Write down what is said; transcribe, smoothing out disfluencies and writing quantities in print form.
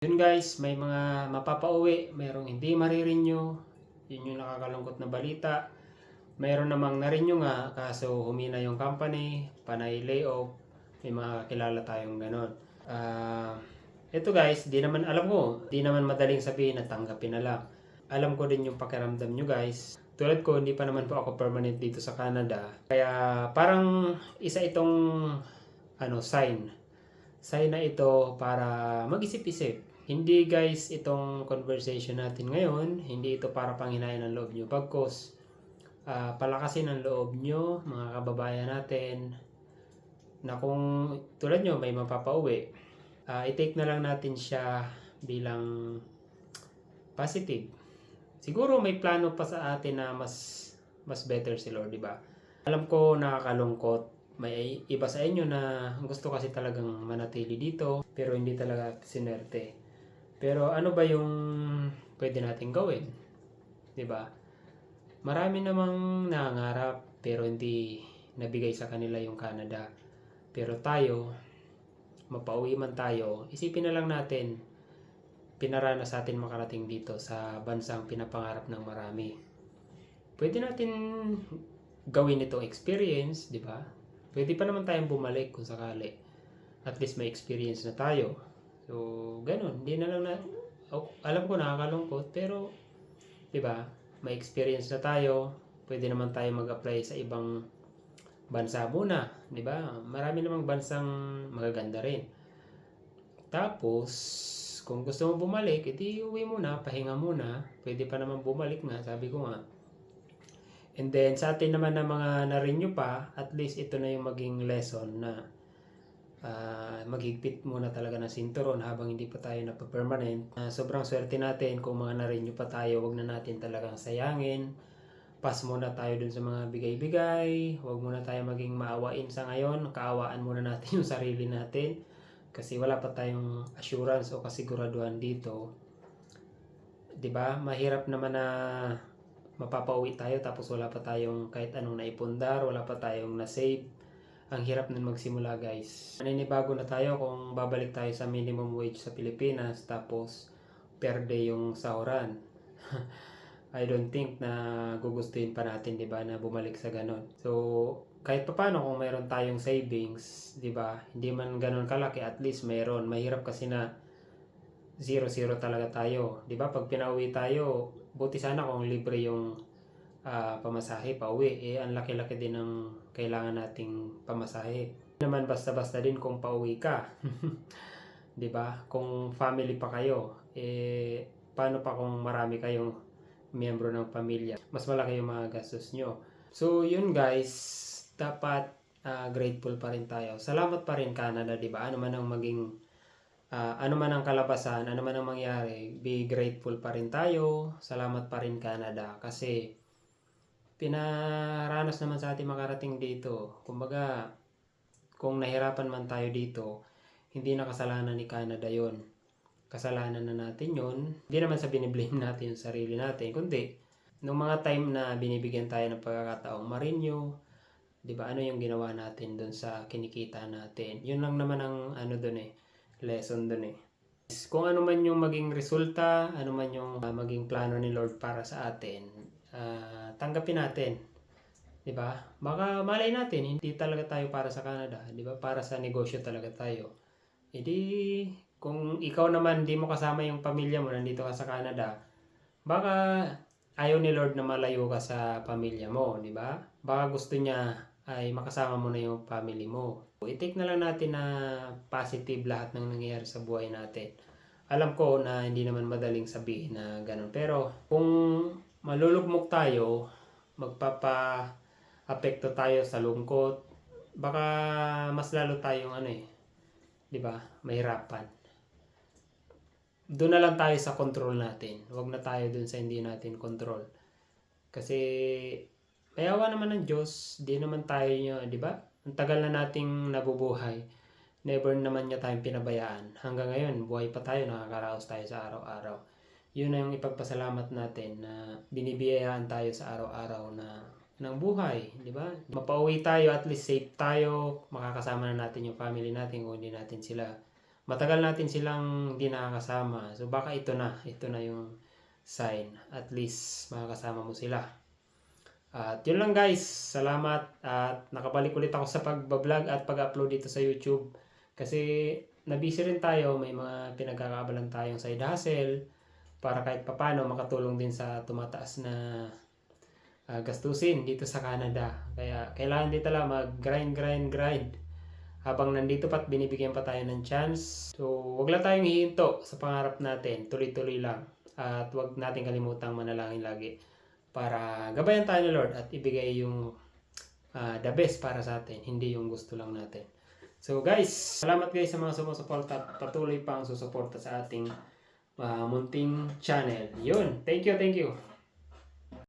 Yun guys, may mga mapapauwi, mayroong hindi marirenew. Yun yung nakakalungkot na balita. Mayroon namang na-renew nga, kaso humina yung company, panay layoff. May mga kilala tayong ganon. Ito guys, di naman alam ko, di naman madaling sabihin na tanggapin na lang. Alam ko din yung pakiramdam nyo guys. Tulad ko, hindi pa naman po ako permanent dito sa Canada. Kaya parang isa itong sign. Sign na ito para mag-isip-isip. Hindi guys, itong conversation natin ngayon, hindi ito para panghinayan ng loob nyo. Pagkos, palakasin ang loob nyo, mga kababayan natin, na kung tulad nyo may mapapauwi, i-take na lang natin siya bilang positive. Siguro may plano pa sa atin na mas better si Lord, di ba? Alam ko nakakalungkot. May iba sa inyo na gusto kasi talagang manatili dito pero hindi talaga sinerte. Pero ano ba yung pwede natin gawin? 'Di ba? Marami namang nangangarap pero hindi nabigay sa kanila yung Canada. Pero tayo, mapauwi man tayo, isipin na lang natin pinaranas sa atin makarating dito sa bansang pinapangarap ng marami. Pwede natin gawin itong experience, di ba? Pwede pa naman tayong bumalik kung sakali. At least may experience na tayo. So, ganun. Hindi na lang na, alam ko nakakalungkot, pero, di ba, may experience na tayo. Pwede naman tayo mag-apply sa ibang bansa muna, di ba? Marami namang bansang magaganda rin. Tapos, kung gusto mo bumalik, edi uwi muna, pahinga muna. Pwede pa naman bumalik nga, sabi ko nga. And then, sa atin naman na mga na-renew pa, at least ito na yung maging lesson na maghigpit muna talaga ng sinturon habang hindi pa tayo napa-permanent. Sobrang swerte natin kung mga na-renew pa tayo, wag na natin talagang sayangin. Pass muna tayo dun sa mga bigay-bigay, wag muna tayo maging maawain sa ngayon, kaawaan muna natin yung sarili natin. Kasi wala pa tayong assurance o kasiguraduhan dito. 'Di ba? Mahirap naman na mapapauwi tayo tapos wala pa tayong kahit anong naipundar, wala pa tayong na-save. Ang hirap nun magsimula guys. Maninibago na tayo kung babalik tayo sa minimum wage sa Pilipinas tapos per day yung sahuran. I don't think na gugustuhin pa natin, 'di ba, na bumalik sa ganon. So, kahit paano kung mayroon tayong savings, 'di ba? Hindi man ganon kalaki, at least mayroon. Mahirap kasi na 0-0 talaga tayo, 'di ba? Pag pinauwi tayo, buti sana kung libre yung pamasahe pauwi. Ang laki-laki din ng kailangan nating pamasahe. Hindi naman basta-basta din kung pauwi ka. 'Di ba? Kung family pa kayo, paano pa kung marami kayong miyembro ng pamilya? Mas malaki yung mga gastos nyo. So, yun guys, dapat grateful pa rin tayo. Salamat pa rin Canada, 'di ba? Ano man ang maging ano man ang kalabasan, ano man ang mangyari, be grateful pa rin tayo. Salamat pa rin Canada kasi pinaranas naman sa atin makarating dito. Kumbaga, kung nahirapan man tayo dito, hindi na kasalanan ni Canada yon. Kasalanan na natin yon. Hindi naman sa biniblame natin yung sarili natin, kundi nung mga time na binibigyan tayo ng pagkakataong ma-renew, di ba, ano yung ginawa natin doon sa kinikita natin. Yun lang naman ang lesson doon eh. Kung ano man yung maging resulta, ano man yung maging plano ni Lord para sa atin, tanggapin natin. 'Di ba? Baka malay natin hindi talaga tayo para sa Canada, 'di ba? Para sa negosyo talaga tayo. Kung ikaw naman di mo kasama yung pamilya mo, nandito ka sa Canada, baka ayaw ni Lord na malayo ka sa pamilya mo, 'di ba? Baka gusto niya ay makasama mo na yung family mo. I-take na lang natin na positive lahat ng nangyayari sa buhay natin. Alam ko na hindi naman madaling sabihin na ganun. Pero kung malulugmok tayo, magpapa-apekto tayo sa lungkot, baka mas lalo tayong 'di ba? Mahirapan. Doon na lang tayo sa control natin. Huwag na tayo doon sa hindi natin control. Kasi may awa naman ng Diyos, di naman tayo niya, 'di ba? Ang tagal na nating nabubuhay. Never naman niya tayong pinabayaan. Hanggang ngayon, buhay pa tayo, nakakaraos tayo sa araw-araw. Yun na yung ipagpasalamat natin na binibiyayaan tayo sa araw-araw ng buhay, di ba? Mapauwi tayo, at least safe tayo, makakasama na natin yung family natin kung hindi natin sila matagal natin silang hindi nakakasama. So baka ito na yung sign. At least makakasama mo sila. At yun lang guys, salamat at nakabalik ulit ako sa pagbablog at pag-upload dito sa YouTube. Kasi nabisi rin tayo, may mga pinagkakabalan tayong side hustle para kahit papano makatulong din sa tumataas na gastusin dito sa Canada. Kaya kailangan din talaga mag-grind habang nandito pa at binibigyan pa tayo ng chance. So wag lang tayong hihinto sa pangarap natin, tuloy-tuloy lang. At wag natin kalimutang manalangin lagi para gabayan tayo ni Lord at ibigay yung the best para sa atin, hindi yung gusto lang natin. So guys, salamat guys sa mga sumusuporta at patuloy pang susuporta sa ating munting channel. Yun, thank you.